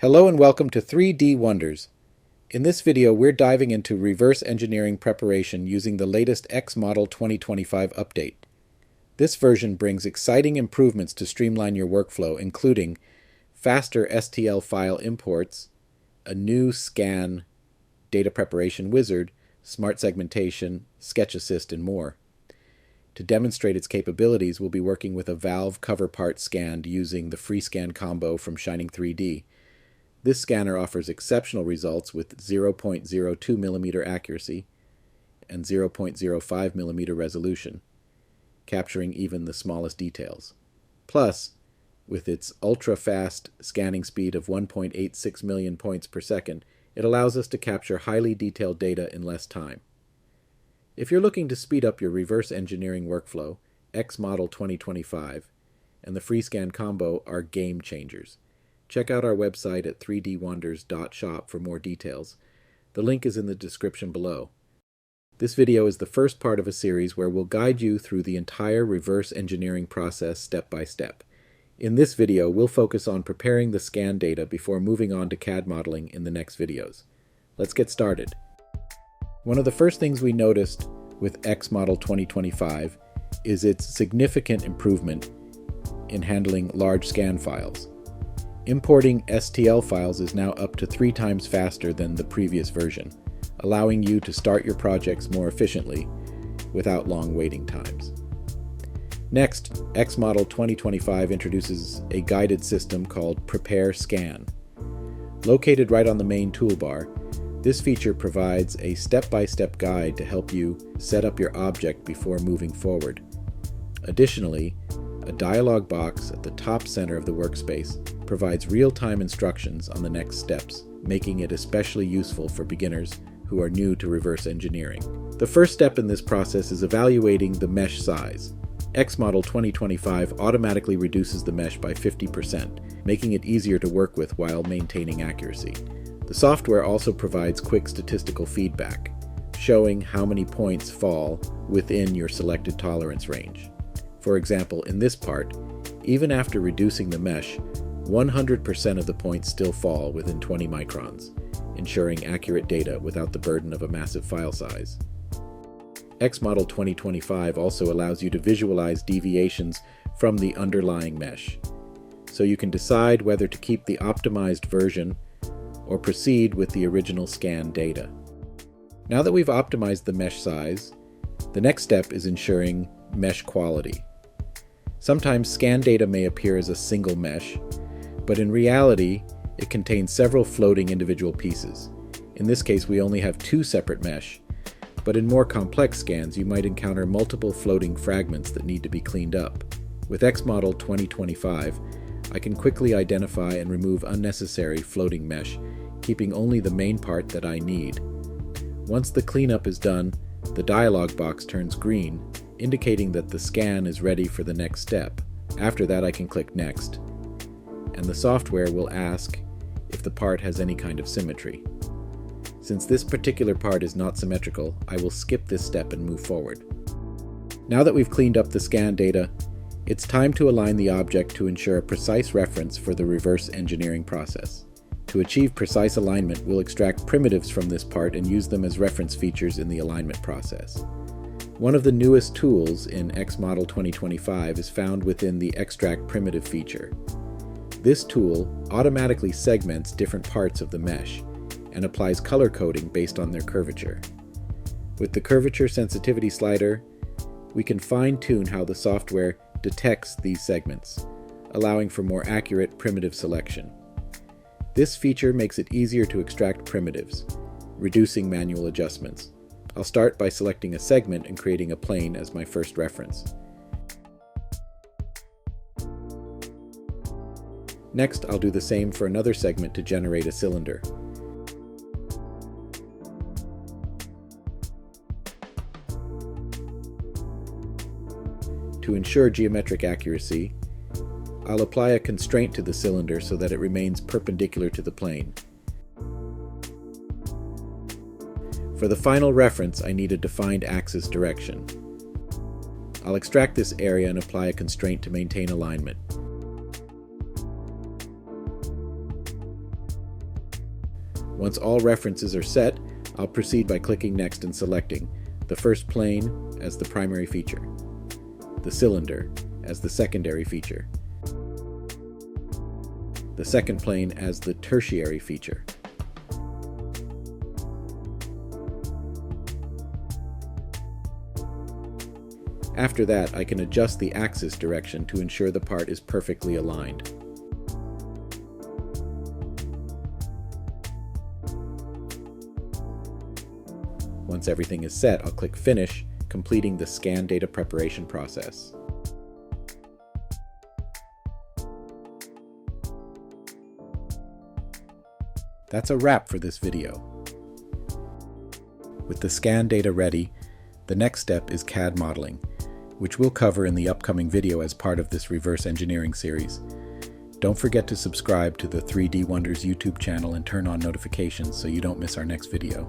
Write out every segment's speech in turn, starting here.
Hello and welcome to 3D Wonders. In this video, we're diving into reverse engineering preparation using the latest X Model 2025 update. This version brings exciting improvements to streamline your workflow, including faster STL file imports, a new scan data preparation wizard, Smart Segmentation, Sketch Assist, and more. To demonstrate its capabilities, we'll be working with a valve cover part scanned using the Freescan Combo from Shining 3D. This scanner offers exceptional results with 0.02 mm accuracy and 0.05 mm resolution, capturing even the smallest details. Plus, with its ultra-fast scanning speed of 1.86 million points per second, it allows us to capture highly detailed data in less time. If you're looking to speed up your reverse engineering workflow, X Model 2025 and the Freescan Combo are game changers. Check out our website at 3dwonders.shop for more details. The link is in the description below. This video is the first part of a series where we'll guide you through the entire reverse engineering process step by step. In this video, we'll focus on preparing the scan data before moving on to CAD modeling in the next videos. Let's get started. One of the first things we noticed with X Model 2025 is its significant improvement in handling large scan files. Importing STL files is now up to 3 times faster than the previous version, allowing you to start your projects more efficiently without long waiting times. Next, X Model 2025 introduces a guided system called Prepare Scan. Located right on the main toolbar, this feature provides a step-by-step guide to help you set up your object before moving forward. Additionally, a dialog box at the top center of the workspace provides real-time instructions on the next steps, making it especially useful for beginners who are new to reverse engineering. The first step in this process is evaluating the mesh size. X Model 2025 automatically reduces the mesh by 50%, making it easier to work with while maintaining accuracy. The software also provides quick statistical feedback, showing how many points fall within your selected tolerance range. For example, in this part, even after reducing the mesh, 100% of the points still fall within 20 microns, ensuring accurate data without the burden of a massive file size. X Model 2025 also allows you to visualize deviations from the underlying mesh, so you can decide whether to keep the optimized version or proceed with the original scan data. Now that we've optimized the mesh size, the next step is ensuring mesh quality. Sometimes scan data may appear as a single mesh, but in reality, it contains several floating individual pieces. In this case, we only have 2 separate mesh, but in more complex scans, you might encounter multiple floating fragments that need to be cleaned up. With X Model 2025, I can quickly identify and remove unnecessary floating mesh, keeping only the main part that I need. Once the cleanup is done, the dialog box turns green, indicating that the scan is ready for the next step. After that, I can click Next, and the software will ask if the part has any kind of symmetry. Since this particular part is not symmetrical, I will skip this step and move forward. Now that we've cleaned up the scan data, it's time to align the object to ensure a precise reference for the reverse engineering process. To achieve precise alignment, we'll extract primitives from this part and use them as reference features in the alignment process. One of the newest tools in X Model 2025 is found within the Extract Primitive feature. This tool automatically segments different parts of the mesh and applies color coding based on their curvature. With the curvature sensitivity slider, we can fine-tune how the software detects these segments, allowing for more accurate primitive selection. This feature makes it easier to extract primitives, reducing manual adjustments. I'll start by selecting a segment and creating a plane as my first reference. Next, I'll do the same for another segment to generate a cylinder. To ensure geometric accuracy, I'll apply a constraint to the cylinder so that it remains perpendicular to the plane. For the final reference, I need a defined axis direction. I'll extract this area and apply a constraint to maintain alignment. Once all references are set, I'll proceed by clicking Next and selecting the first plane as the primary feature, the cylinder as the secondary feature, the second plane as the tertiary feature. After that, I can adjust the axis direction to ensure the part is perfectly aligned. Once everything is set, I'll click Finish, completing the scan data preparation process. That's a wrap for this video. With the scan data ready, the next step is CAD modeling, which we'll cover in the upcoming video as part of this reverse engineering series. Don't forget to subscribe to the 3D Wonders YouTube channel and turn on notifications so you don't miss our next video.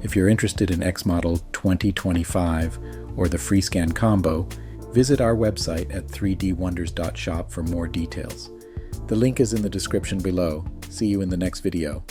If you're interested in X Model 2025 or the Freescan Combo, visit our website at 3dwonders.shop for more details. The link is in the description below. See you in the next video.